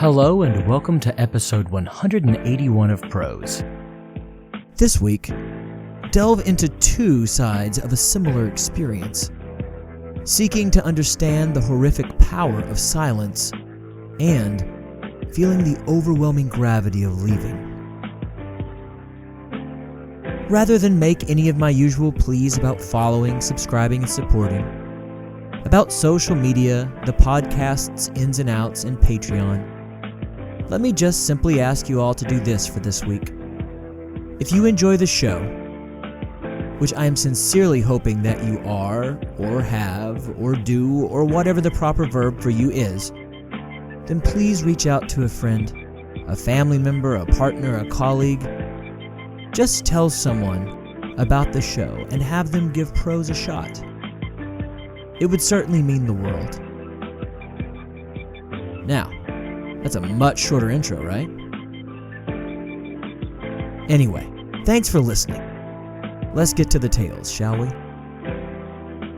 Hello and welcome to episode 181 of Prose. This week, delve into two sides of a similar experience, seeking to understand the horrific power of silence and feeling the overwhelming gravity of leaving. Rather than make any of my usual pleas about following, subscribing, and supporting, about social media, the podcast's ins and outs, and Patreon, let me just simply ask you all to do this for this week. If you enjoy the show, which I am sincerely hoping that you are, or have, or do, or whatever the proper verb for you is, then please reach out to a friend, a family member, a partner, a colleague. Just tell someone about the show and have them give Prose a shot. It would certainly mean the world. Now, that's a much shorter intro, right? Anyway, thanks for listening. Let's get to the tales, shall we?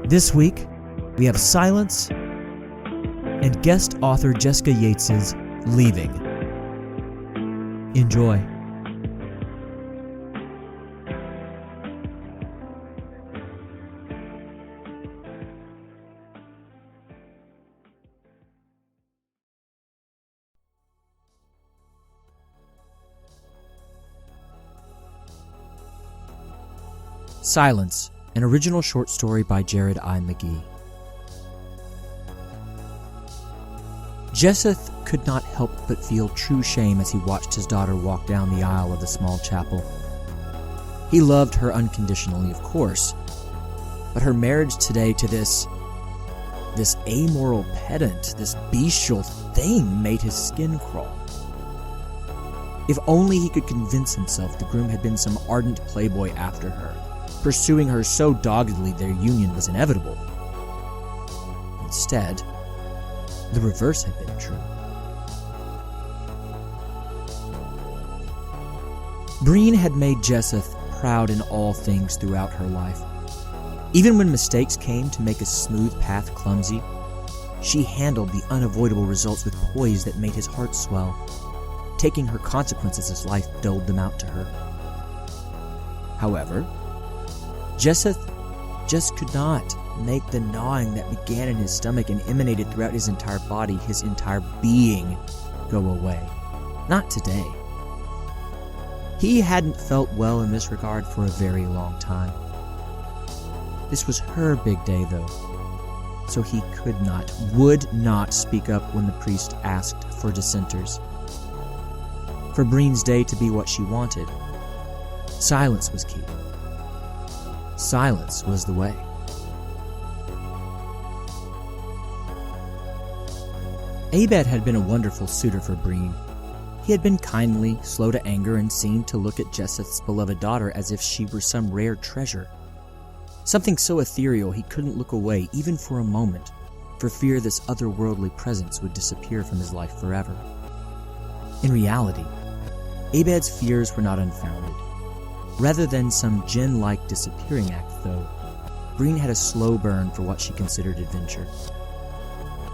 This week, we have Silence and guest author Jessica Yates' Leaving. Enjoy. Silence, an original short story by Jared I. McGee. Jesseth could not help but feel true shame as he watched his daughter walk down the aisle of the small chapel. He loved her unconditionally, of course, but her marriage today to this amoral pedant, this bestial thing, made his skin crawl. If only he could convince himself the groom had been some ardent playboy after her, pursuing her so doggedly their union was inevitable. Instead, the reverse had been true. Breen had made Jesseth proud in all things throughout her life. Even when mistakes came to make a smooth path clumsy, she handled the unavoidable results with poise that made his heart swell, taking her consequences as life doled them out to her. However, Jesseth just could not make the gnawing that began in his stomach and emanated throughout his entire body, his entire being, go away. Not today. He hadn't felt well in this regard for a very long time. This was her big day, though, so he would not speak up when the priest asked for dissenters. For Breen's day to be what she wanted, silence was key. Silence was the way. Abed had been a wonderful suitor for Breen. He had been kindly, slow to anger, and seemed to look at Jesseth's beloved daughter as if she were some rare treasure. Something so ethereal he couldn't look away even for a moment, for fear this otherworldly presence would disappear from his life forever. In reality, Abed's fears were not unfounded. Rather than some djinn-like disappearing act, though, Breen had a slow burn for what she considered adventure.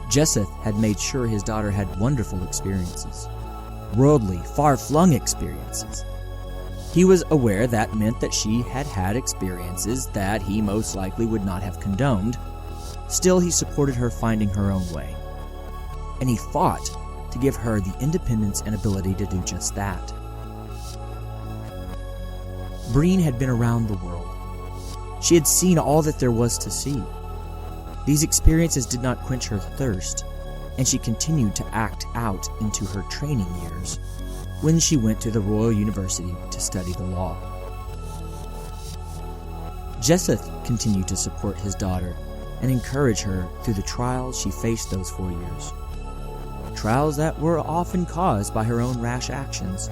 Jesseth had made sure his daughter had wonderful experiences. Worldly, far-flung experiences. He was aware that meant that she had had experiences that he most likely would not have condoned. Still, he supported her finding her own way. And he fought to give her the independence and ability to do just that. Breen had been around the world. She had seen all that there was to see. These experiences did not quench her thirst, and she continued to act out into her training years when she went to the Royal University to study the law. Jesseth continued to support his daughter and encourage her through the trials she faced those 4 years. Trials that were often caused by her own rash actions.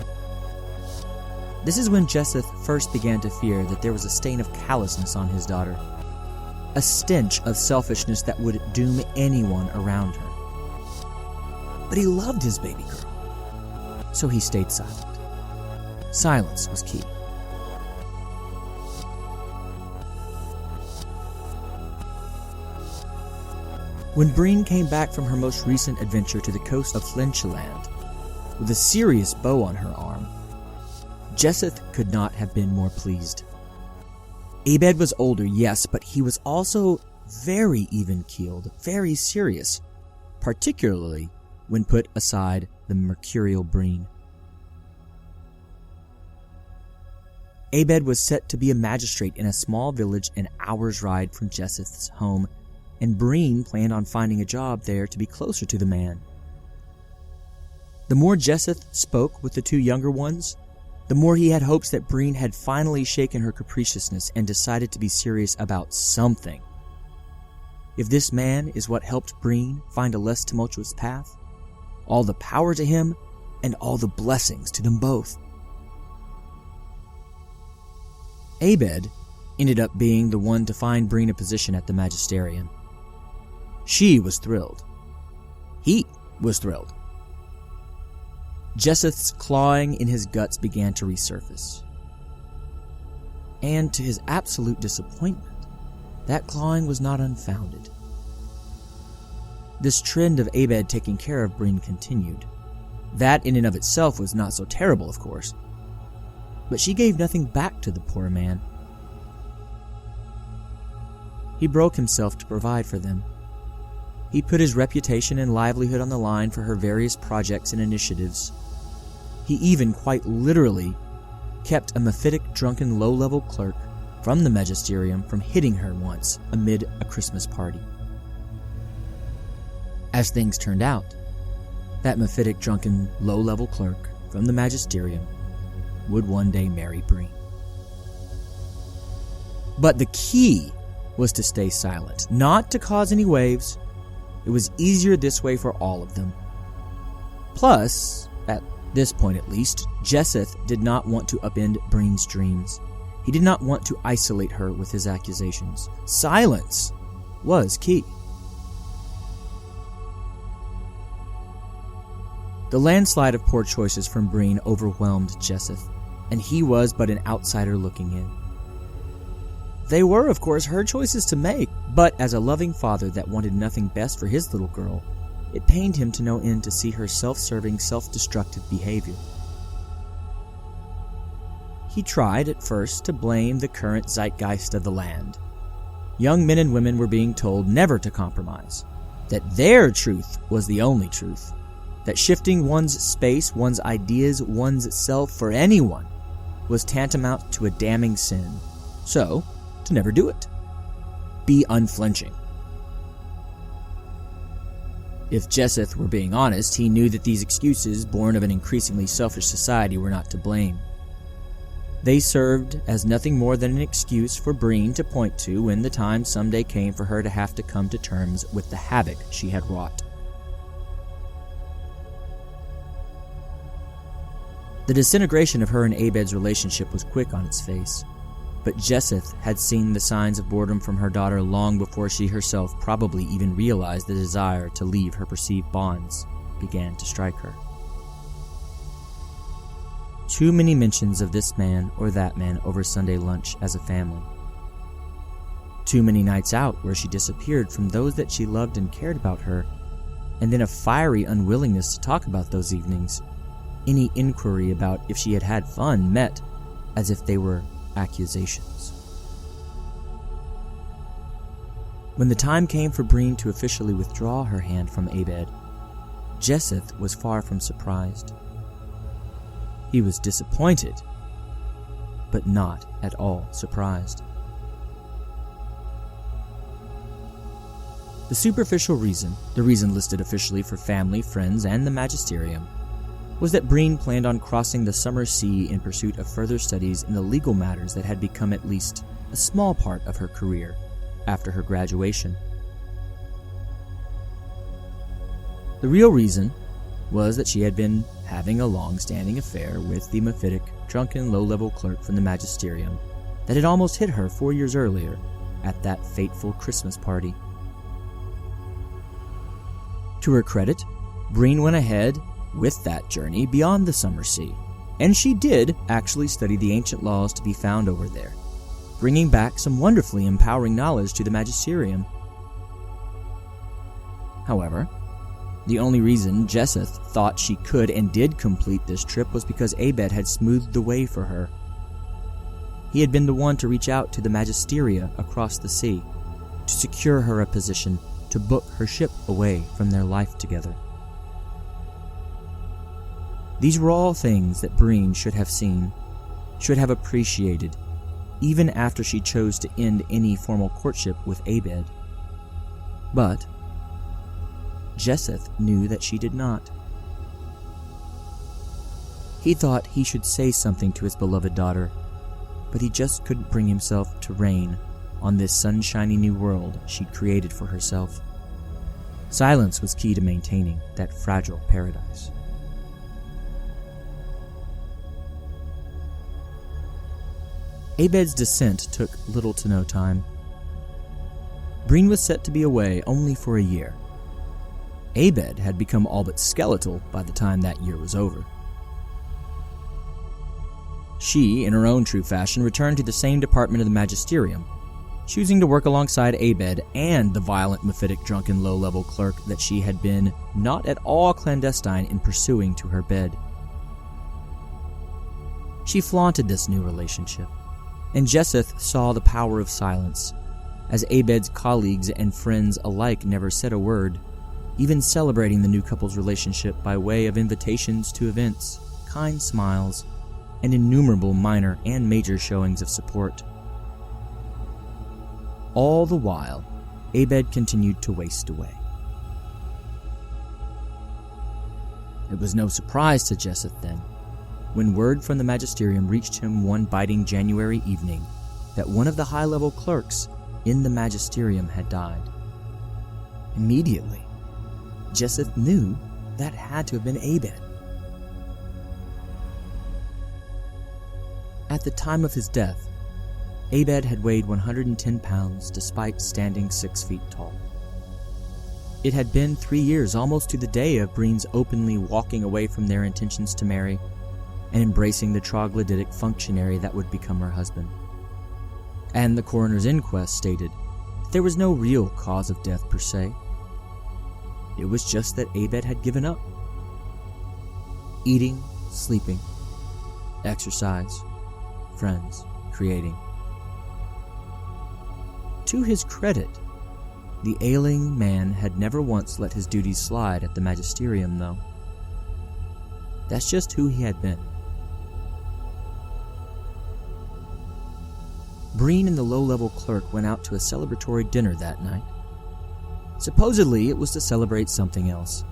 This is when Jesseth first began to fear that there was a stain of callousness on his daughter, a stench of selfishness that would doom anyone around her. But he loved his baby girl, so he stayed silent. Silence was key. When Breen came back from her most recent adventure to the coast of Flinchland, with a serious bow on her arm. Jesseth could not have been more pleased. Abed was older, yes, but he was also very even-keeled, very serious, particularly when put aside the mercurial Breen. Abed was set to be a magistrate in a small village an hour's ride from Jesseth's home, and Breen planned on finding a job there to be closer to the man. The more Jesseth spoke with the two younger ones, the more he had hopes that Breen had finally shaken her capriciousness and decided to be serious about something. If this man is what helped Breen find a less tumultuous path, all the power to him and all the blessings to them both. Abed ended up being the one to find Breen a position at the magisterium. She was thrilled. He was thrilled. Jesseth's clawing in his guts began to resurface. And to his absolute disappointment, that clawing was not unfounded. This trend of Abed taking care of Breen continued. That in and of itself was not so terrible, of course. But she gave nothing back to the poor man. He broke himself to provide for them. He put his reputation and livelihood on the line for her various projects and initiatives. He even quite literally kept a mephitic drunken low-level clerk from the magisterium from hitting her once amid a Christmas party. As things turned out, that mephitic drunken low-level clerk from the magisterium would one day marry Breen. But the key was to stay silent, not to cause any waves. It was easier this way for all of them. Plus, at this point at least, Jesseth did not want to upend Breen's dreams. He did not want to isolate her with his accusations. Silence was key. The landslide of poor choices from Breen overwhelmed Jesseth, and he was but an outsider looking in. They were, of course, her choices to make, but as a loving father that wanted nothing best for his little girl, it pained him to no end to see her self-serving, self-destructive behavior. He tried at first to blame the current zeitgeist of the land. Young men and women were being told never to compromise, that their truth was the only truth, that shifting one's space, one's ideas, one's self for anyone was tantamount to a damning sin. So, to never do it. Be unflinching. If Jesseth were being honest, he knew that these excuses, born of an increasingly selfish society, were not to blame. They served as nothing more than an excuse for Breen to point to when the time someday came for her to have to come to terms with the havoc she had wrought. The disintegration of her and Abed's relationship was quick on its face, but Jesseth had seen the signs of boredom from her daughter long before she herself probably even realized the desire to leave her perceived bonds began to strike her. Too many mentions of this man or that man over Sunday lunch as a family. Too many nights out where she disappeared from those that she loved and cared about her, and then a fiery unwillingness to talk about those evenings. Any inquiry about if she had had fun met as if they were accusations. When the time came for Breen to officially withdraw her hand from Abed, Jesseth was far from surprised. He was disappointed, but not at all surprised. The superficial reason, the reason listed officially for family, friends, and the magisterium, was that Breen planned on crossing the summer sea in pursuit of further studies in the legal matters that had become at least a small part of her career after her graduation. The real reason was that she had been having a long-standing affair with the mephitic, drunken, low-level clerk from the magisterium that had almost hit her 4 years earlier at that fateful Christmas party. To her credit, Breen went ahead with that journey beyond the summer sea, and she did actually study the ancient laws to be found over there, bringing back some wonderfully empowering knowledge to the magisterium. However, The only reason Jesseth thought she could and did complete this trip was because Abed had smoothed the way for her. He had been the one to reach out to the magisteria across the sea, to secure her a position, to book her ship away from their life together. These were all things that Breen should have seen, should have appreciated, even after she chose to end any formal courtship with Abed. But Jesseth knew that she did not. He thought he should say something to his beloved daughter, but he just couldn't bring himself to reign on this sunshiny new world she'd created for herself. Silence was key to maintaining that fragile paradise. Abed's descent took little to no time. Breen was set to be away only for a year. Abed had become all but skeletal by the time that year was over. She, in her own true fashion, returned to the same department of the magisterium, choosing to work alongside Abed and the violent, mephitic, drunken, low-level clerk that she had been not at all clandestine in pursuing to her bed. She flaunted this new relationship, and Jesseth saw the power of silence, as Abed's colleagues and friends alike never said a word, even celebrating the new couple's relationship by way of invitations to events, kind smiles, and innumerable minor and major showings of support. All the while, Abed continued to waste away. It was no surprise to Jesseth then, when word from the magisterium reached him one biting January evening that one of the high-level clerks in the magisterium had died. Immediately, Jesseth knew that had to have been Abed. At the time of his death, Abed had weighed 110 pounds despite standing 6 feet tall. It had been 3 years almost to the day of Breen's openly walking away from their intentions to marry and embracing the troglodytic functionary that would become her husband. And the coroner's inquest stated that there was no real cause of death per se. It was just that Abed had given up. Eating, sleeping, exercise, friends, creating. To his credit, the ailing man had never once let his duties slide at the magisterium, though. That's just who he had been. Breen and the low-level clerk went out to a celebratory dinner that night. Supposedly, it was to celebrate something else.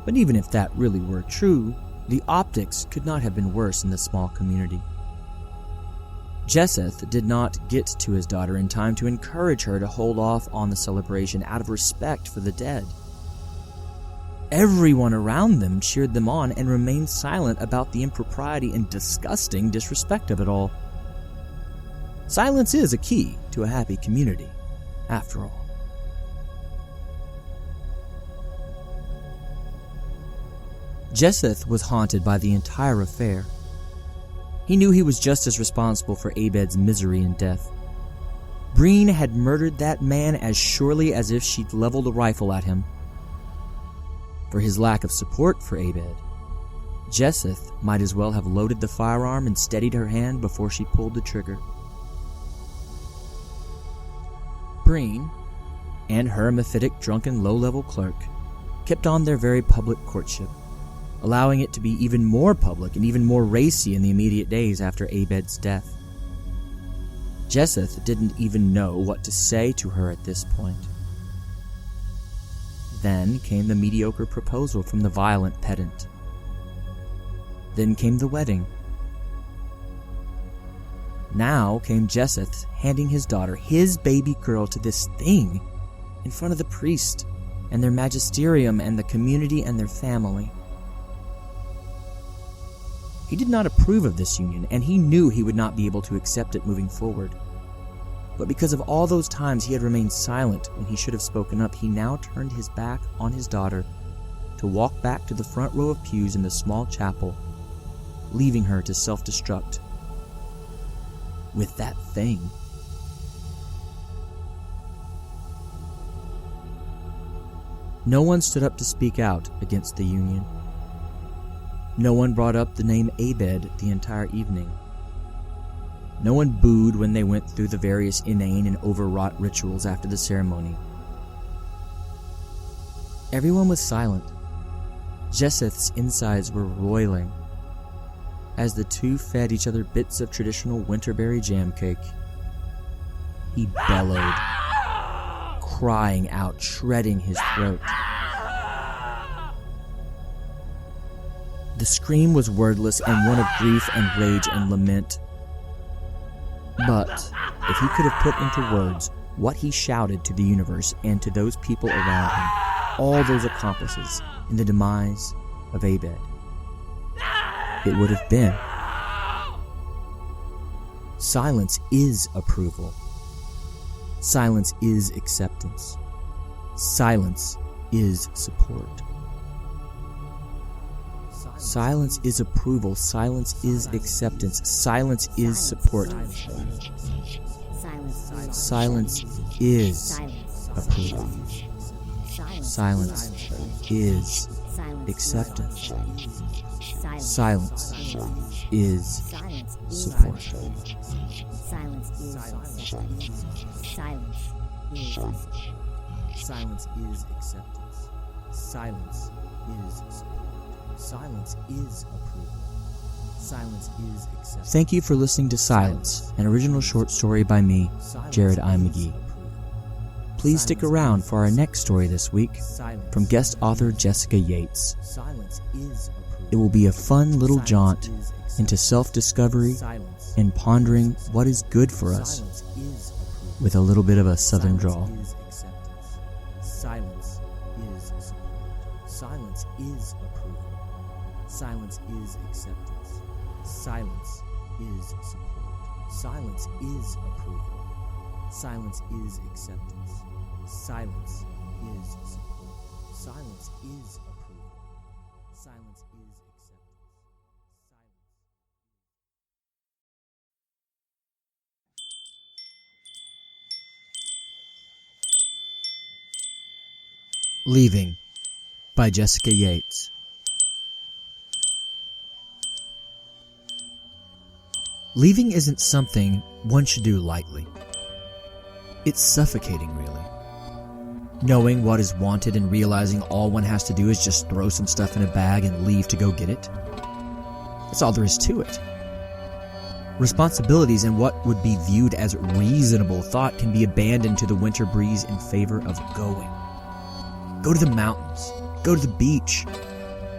But even if that really were true, the optics could not have been worse in the small community. Jesseth did not get to his daughter in time to encourage her to hold off on the celebration out of respect for the dead. Everyone around them cheered them on and remained silent about the impropriety and disgusting disrespect of it all. Silence is a key to a happy community, after all. Jesseth was haunted by the entire affair. He knew he was just as responsible for Abed's misery and death. Breen had murdered that man as surely as if she'd leveled a rifle at him. For his lack of support for Abed, Jesseth might as well have loaded the firearm and steadied her hand before she pulled the trigger. Breen and her mephitic, drunken, low-level clerk kept on their very public courtship, allowing it to be even more public and even more racy in the immediate days after Abed's death. Jesseth didn't even know what to say to her at this point. Then came the mediocre proposal from the violent pedant. Then came the wedding. Now came Jesseth handing his daughter, his baby girl, to this thing in front of the priest and their magisterium and the community and their family. He did not approve of this union, and he knew he would not be able to accept it moving forward. But because of all those times he had remained silent when he should have spoken up, he now turned his back on his daughter to walk back to the front row of pews in the small chapel, leaving her to self-destruct with that thing. No one stood up to speak out against the union. No one brought up the name Abed the entire evening. No one booed when they went through the various inane and overwrought rituals after the ceremony. Everyone was silent. Jesseth's insides were roiling as the two fed each other bits of traditional winterberry jam cake. He bellowed, crying out, shredding his throat. The scream was wordless and one of grief and rage and lament. But if he could have put into words what he shouted to the universe and to those people around him, all those accomplices in the demise of Abed, it would have been, silence is approval. Silence is acceptance. Silence is support. Silence is approval. Silence is acceptance. Silence is support. Silence is approval. Silence is acceptance. Silence is support. Silence is acceptance. Silence is support. Silence is approval. Silence is acceptance. Thank you for listening to Silence, an original short story by me, Jared I. McGee. Please stick around for our next story this week from guest author Jessica Yates. It will be a fun little jaunt into self-discovery and pondering what is good for us with a little bit of a southern drawl. Silence is support. Silence is approval. Silence is acceptance. Silence is support. Silence is approval. Silence is acceptance. Silence is support. Silence is approval. Silence is acceptance. Leaving by Jessica Yates. Leaving isn't something one should do lightly. It's suffocating, really. Knowing what is wanted and realizing all one has to do is just throw some stuff in a bag and leave to go get it. That's all there is to it. Responsibilities and what would be viewed as reasonable thought can be abandoned to the winter breeze in favor of going. Go to the mountains. Go to the beach.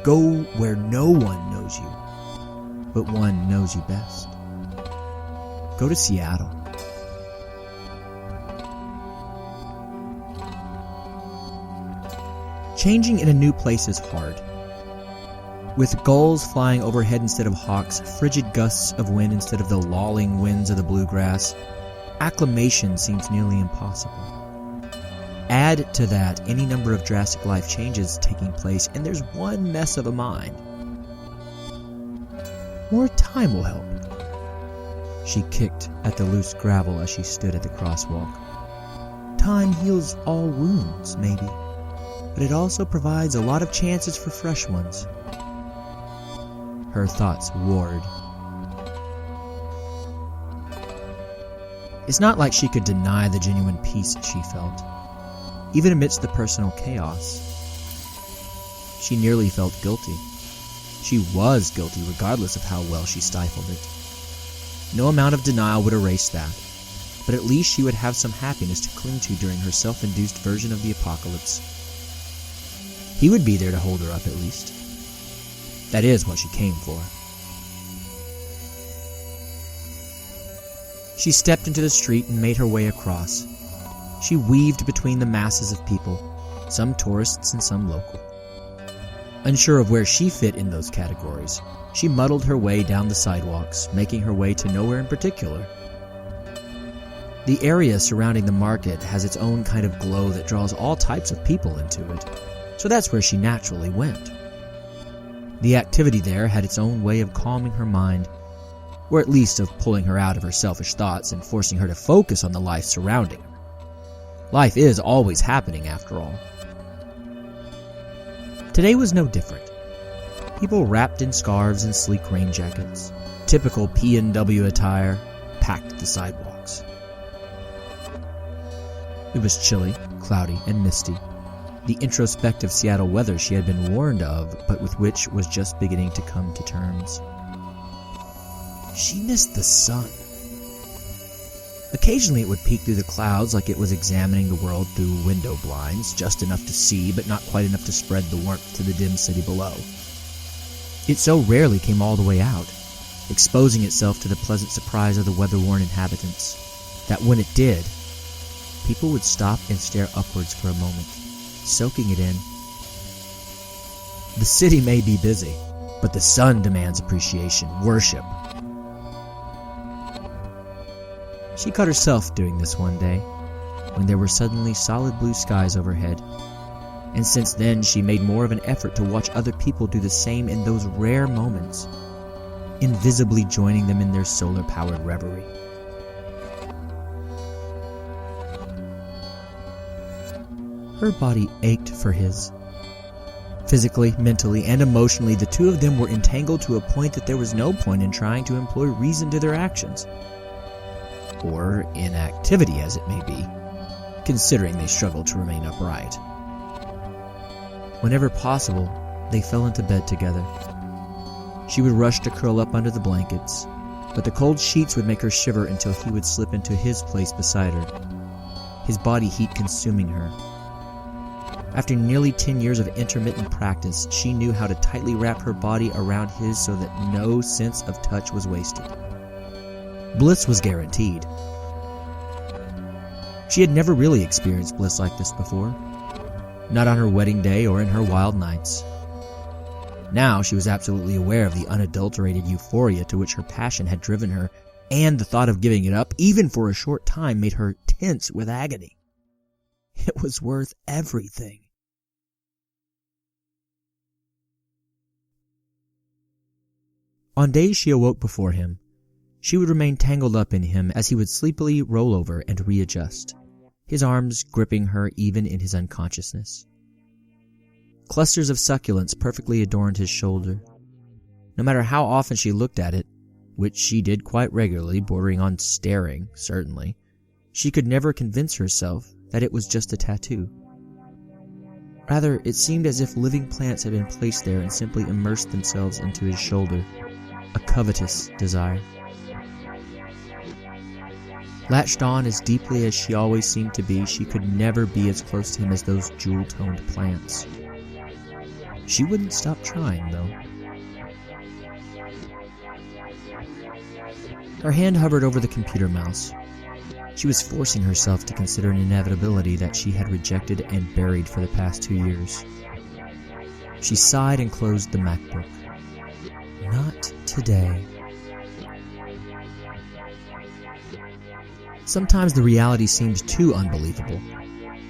Go where no one knows you, but one knows you best. Go to Seattle. Changing in a new place is hard. With gulls flying overhead instead of hawks, frigid gusts of wind instead of the lolling winds of the bluegrass, acclimation seems nearly impossible. Add to that any number of drastic life changes taking place, and there's one mess of a mind. More time will help. She kicked at the loose gravel as she stood at the crosswalk. Time heals all wounds, maybe, but it also provides a lot of chances for fresh ones. Her thoughts warred. It's not like she could deny the genuine peace she felt, even amidst the personal chaos. She nearly felt guilty. She was guilty regardless of how well she stifled it. No amount of denial would erase that, but at least she would have some happiness to cling to during her self-induced version of the apocalypse. He would be there to hold her up at least. That is what she came for. She stepped into the street and made her way across. She weaved between the masses of people, some tourists and some local. Unsure of where she fit in those categories, she muddled her way down the sidewalks, making her way to nowhere in particular. The area surrounding the market has its own kind of glow that draws all types of people into it, so that's where she naturally went. The activity there had its own way of calming her mind, or at least of pulling her out of her selfish thoughts and forcing her to focus on the life surrounding her. Life is always happening, after all. Today was no different. People wrapped in scarves and sleek rain jackets, typical P&W attire, packed the sidewalks. It was chilly, cloudy, and misty, the introspective Seattle weather she had been warned of, but with which was just beginning to come to terms. She missed the sun. Occasionally it would peek through the clouds like it was examining the world through window blinds, just enough to see, but not quite enough to spread the warmth to the dim city below. It so rarely came all the way out, exposing itself to the pleasant surprise of the weather-worn inhabitants, that when it did, people would stop and stare upwards for a moment, soaking it in. The city may be busy, but the sun demands appreciation, worship. She caught herself doing this one day, when there were suddenly solid blue skies overhead, and since then she made more of an effort to watch other people do the same in those rare moments, invisibly joining them in their solar-powered reverie. Her body ached for his. Physically, mentally, and emotionally, the two of them were entangled to a point that there was no point in trying to employ reason to their actions. Or inactivity, as it may be, considering they struggled to remain upright. Whenever possible, they fell into bed together. She would rush to curl up under the blankets, but the cold sheets would make her shiver until he would slip into his place beside her, his body heat consuming her. After nearly 10 years of intermittent practice, she knew how to tightly wrap her body around his so that no sense of touch was wasted. Bliss was guaranteed. She had never really experienced bliss like this before, not on her wedding day or in her wild nights. Now she was absolutely aware of the unadulterated euphoria to which her passion had driven her, and the thought of giving it up, even for a short time, made her tense with agony. It was worth everything. On days she awoke before him, she would remain tangled up in him as he would sleepily roll over and readjust, his arms gripping her even in his unconsciousness. Clusters of succulents perfectly adorned his shoulder. No matter how often she looked at it, which she did quite regularly, bordering on staring, certainly, she could never convince herself that it was just a tattoo. Rather, it seemed as if living plants had been placed there and simply immersed themselves into his shoulder, a covetous desire. Latched on as deeply as she always seemed to be, she could never be as close to him as those jewel-toned plants. She wouldn't stop trying, though. Her hand hovered over the computer mouse. She was forcing herself to consider an inevitability that she had rejected and buried for the past 2 years. She sighed and closed the MacBook. Not today. Sometimes the reality seemed too unbelievable.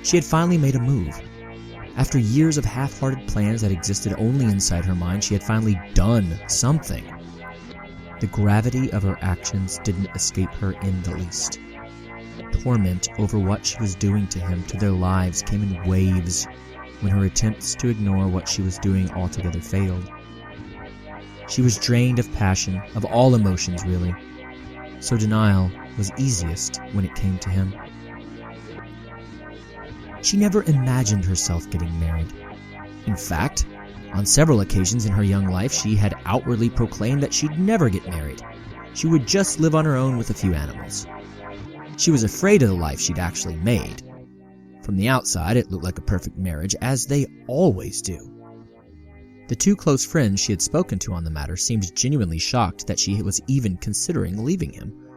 She had finally made a move. After years of half-hearted plans that existed only inside her mind, she had finally done something. The gravity of her actions didn't escape her in the least. Torment over what she was doing to him, to their lives, came in waves when her attempts to ignore what she was doing altogether failed. She was drained of passion, of all emotions really, so denial was easiest when it came to him. She never imagined herself getting married. In fact, on several occasions in her young life, she had outwardly proclaimed that she'd never get married. She would just live on her own with a few animals. She was afraid of the life she'd actually made. From the outside, it looked like a perfect marriage, as they always do. The two close friends she had spoken to on the matter seemed genuinely shocked that she was even considering leaving him,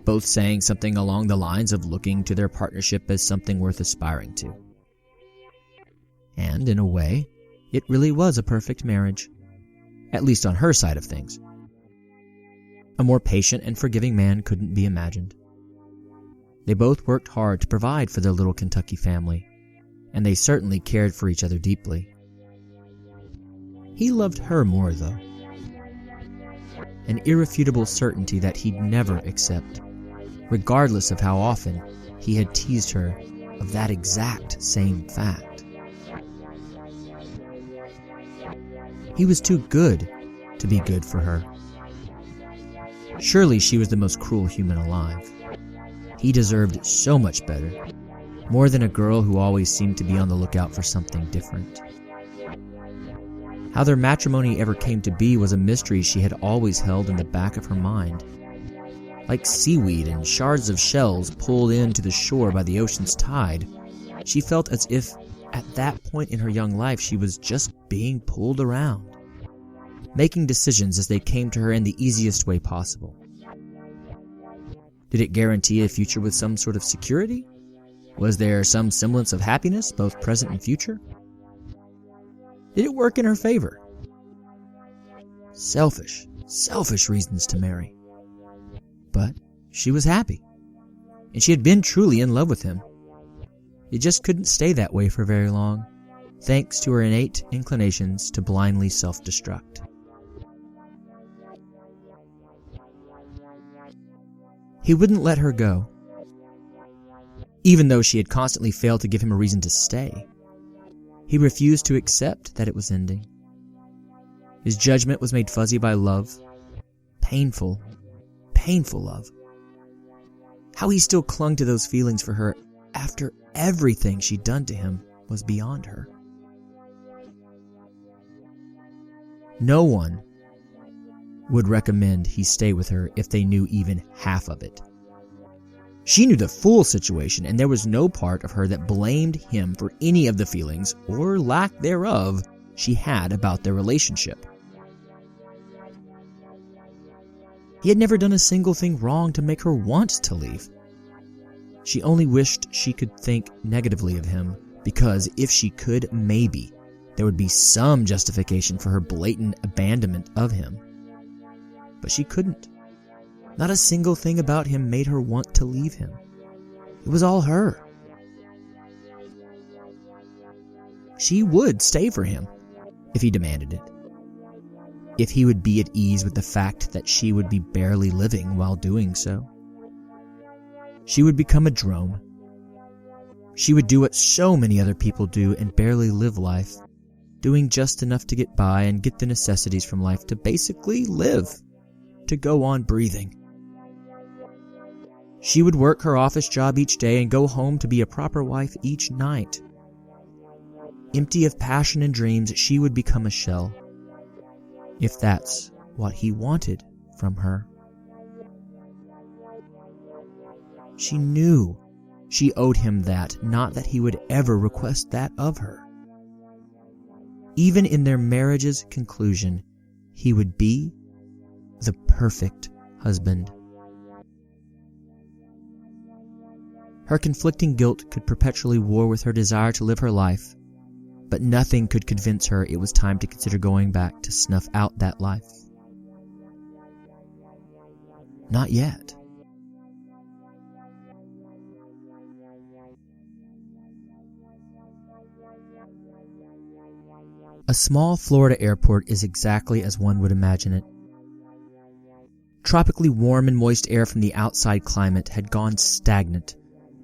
both saying something along the lines of looking to their partnership as something worth aspiring to. And, in a way, it really was a perfect marriage, at least on her side of things. A more patient and forgiving man couldn't be imagined. They both worked hard to provide for their little Kentucky family, and they certainly cared for each other deeply. He loved her more, though. An irrefutable certainty that he'd never accept, regardless of how often he had teased her of that exact same fact. He was too good to be good for her. Surely she was the most cruel human alive. He deserved so much better, more than a girl who always seemed to be on the lookout for something different. How their matrimony ever came to be was a mystery she had always held in the back of her mind. Like seaweed and shards of shells pulled in to the shore by the ocean's tide, she felt as if at that point in her young life she was just being pulled around, making decisions as they came to her in the easiest way possible. Did it guarantee a future with some sort of security? Was there some semblance of happiness, both present and future? Did it work in her favor? Selfish reasons to marry. But she was happy, and she had been truly in love with him. It just couldn't stay that way for very long, thanks to her innate inclinations to blindly self-destruct. He wouldn't let her go, even though she had constantly failed to give him a reason to stay. He refused to accept that it was ending. His judgment was made fuzzy by love, painful love. How he still clung to those feelings for her after everything she'd done to him was beyond her. No one would recommend he stay with her if they knew even half of it. She knew the full situation, and there was no part of her that blamed him for any of the feelings, or lack thereof, she had about their relationship. He had never done a single thing wrong to make her want to leave. She only wished she could think negatively of him, because if she could, maybe there would be some justification for her blatant abandonment of him. But she couldn't. Not a single thing about him made her want to leave him. It was all her. She would stay for him if he demanded it. If he would be at ease with the fact that she would be barely living while doing so. She would become a drone. She would do what so many other people do and barely live life, doing just enough to get by and get the necessities from life to basically live, to go on breathing. She would work her office job each day and go home to be a proper wife each night. Empty of passion and dreams, she would become a shell, if that's what he wanted from her. She knew she owed him that, not that he would ever request that of her. Even in their marriage's conclusion, he would be the perfect husband. Her conflicting guilt could perpetually war with her desire to live her life, but nothing could convince her it was time to consider going back to snuff out that life. Not yet. A small Florida airport is exactly as one would imagine it. Tropically warm and moist air from the outside climate had gone stagnant,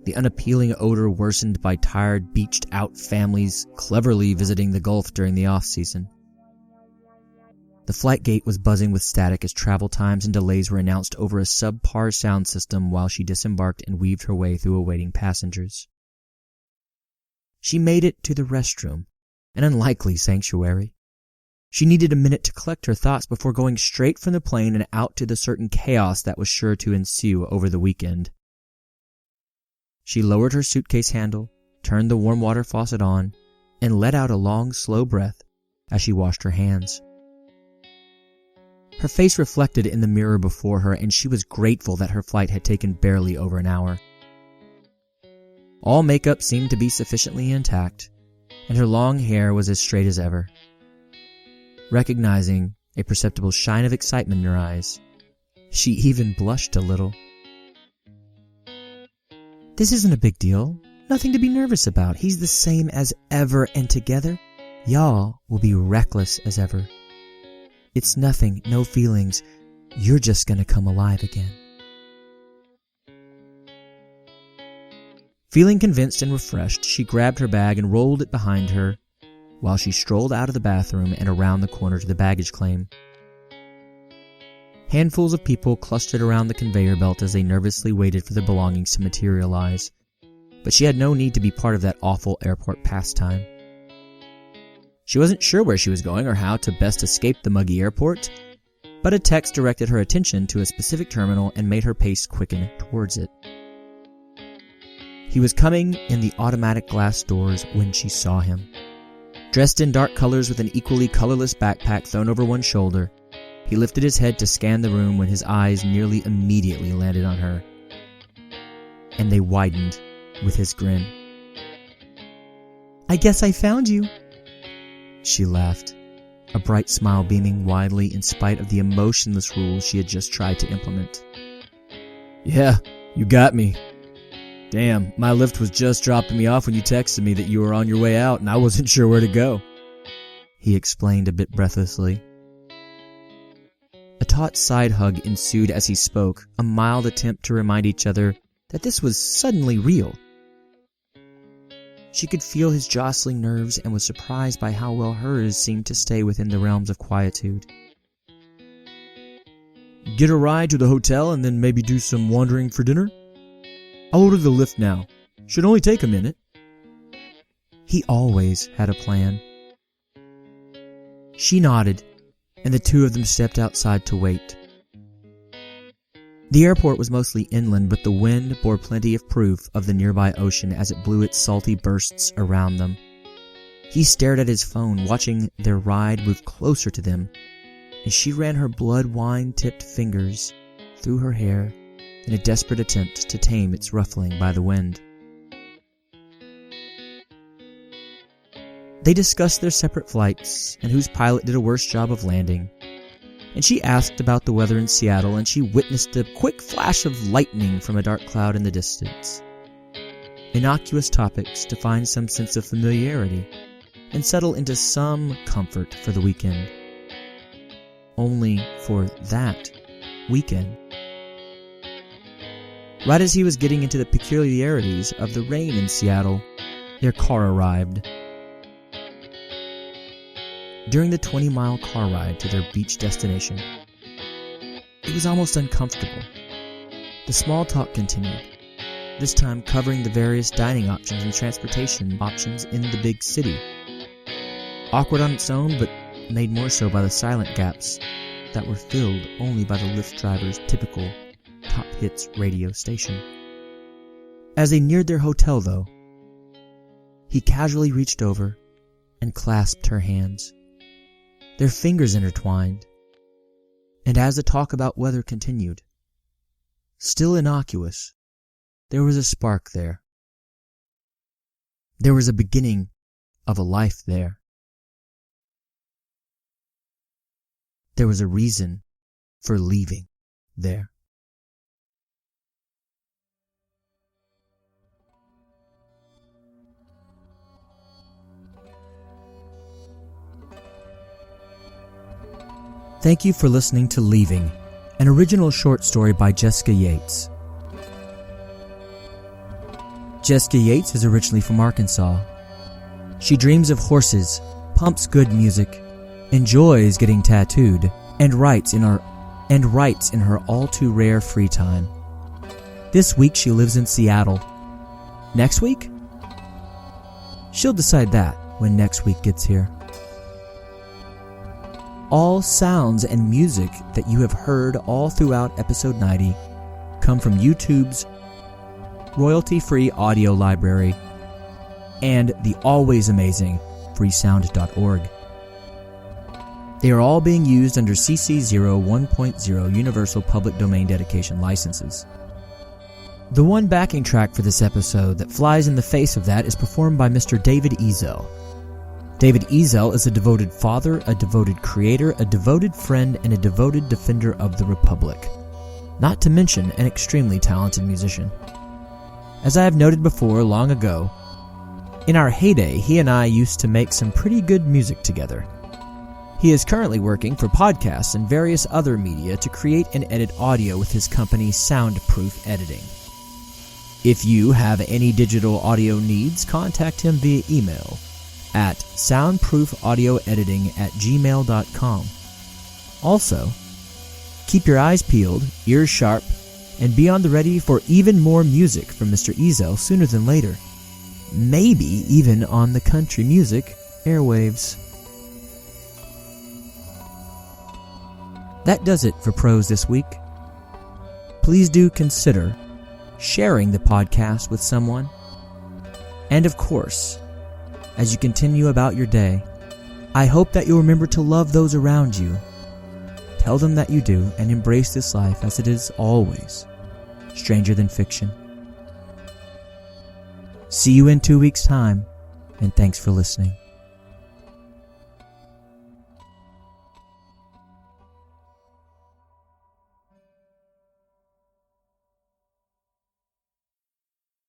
the unappealing odor worsened by tired, beached-out families cleverly visiting the Gulf during the off-season. The flight gate was buzzing with static as travel times and delays were announced over a subpar sound system while she disembarked and weaved her way through awaiting passengers. She made it to the restroom, an unlikely sanctuary. She needed a minute to collect her thoughts before going straight from the plane and out to the certain chaos that was sure to ensue over the weekend. She lowered her suitcase handle, turned the warm water faucet on, and let out a long, slow breath as she washed her hands. Her face reflected in the mirror before her, and she was grateful that her flight had taken barely over an hour. All makeup seemed to be sufficiently intact, and her long hair was as straight as ever. Recognizing a perceptible shine of excitement in her eyes, she even blushed a little. "This isn't a big deal. Nothing to be nervous about. He's the same as ever, and together, y'all will be reckless as ever. It's nothing, no feelings. You're just gonna come alive again." Feeling convinced and refreshed, she grabbed her bag and rolled it behind her while she strolled out of the bathroom and around the corner to the baggage claim. Handfuls of people clustered around the conveyor belt as they nervously waited for their belongings to materialize, but she had no need to be part of that awful airport pastime. She wasn't sure where she was going or how to best escape the muggy airport, but a text directed her attention to a specific terminal and made her pace quicken towards it. He was coming in the automatic glass doors when she saw him. Dressed in dark colors with an equally colorless backpack thrown over one shoulder, he lifted his head to scan the room when his eyes nearly immediately landed on her, and they widened with his grin. "I guess I found you," she laughed, a bright smile beaming widely in spite of the emotionless rules she had just tried to implement. "Yeah, you got me. Damn, my Lyft was just dropping me off when you texted me that you were on your way out and I wasn't sure where to go," he explained a bit breathlessly. A taut side hug ensued as he spoke, a mild attempt to remind each other that this was suddenly real. She could feel his jostling nerves and was surprised by how well hers seemed to stay within the realms of quietude. "Get a ride to the hotel and then maybe do some wandering for dinner? I'll order the Lyft now. Should only take a minute." He always had a plan. She nodded, and the two of them stepped outside to wait. The airport was mostly inland, but the wind bore plenty of proof of the nearby ocean as it blew its salty bursts around them. He stared at his phone, watching their ride move closer to them, and she ran her blood wine-tipped fingers through her hair in a desperate attempt to tame its ruffling by the wind. They discussed their separate flights and whose pilot did a worse job of landing, and she asked about the weather in Seattle, and she witnessed a quick flash of lightning from a dark cloud in the distance. Innocuous topics to find some sense of familiarity and settle into some comfort for the weekend. Only for that weekend. Right as he was getting into the peculiarities of the rain in Seattle, their car arrived. During the 20-mile car ride to their beach destination, it was almost uncomfortable. The small talk continued, this time covering the various dining options and transportation options in the big city. Awkward on its own, but made more so by the silent gaps that were filled only by the Lyft driver's typical top hits radio station. As they neared their hotel, though, he casually reached over and clasped her hands. Their fingers intertwined, and as the talk about weather continued, still innocuous, there was a spark there. There was a beginning of a life there. There was a reason for leaving there. Thank you for listening to Leaving, an original short story by Jessica Yates. Jessica Yates is originally from Arkansas. She dreams of horses, pumps good music, enjoys getting tattooed, and writes in her all too rare free time. This week she lives in Seattle. Next week? She'll decide that when next week gets here. All sounds and music that you have heard all throughout episode 90 come from YouTube's royalty-free audio library and the always amazing freesound.org. They are all being used under CC 01.0 Universal Public Domain Dedication licenses. The one backing track for this episode that flies in the face of that is performed by Mr. David Ezel. David Ezel is a devoted father, a devoted creator, a devoted friend, and a devoted defender of the Republic. Not to mention an extremely talented musician. As I have noted before long ago, in our heyday, he and I used to make some pretty good music together. He is currently working for podcasts and various other media to create and edit audio with his company Soundproof Editing. If you have any digital audio needs, contact him via email at soundproofaudioediting@gmail.com. Also, keep your eyes peeled, ears sharp, and be on the ready for even more music from Mr. Ezel sooner than later. Maybe even on the country music airwaves. That does it for Prose this week. Please do consider sharing the podcast with someone. And of course, as you continue about your day, I hope that you'll remember to love those around you. Tell them that you do, and embrace this life as it is always stranger than fiction. See you in 2 weeks' time, and thanks for listening.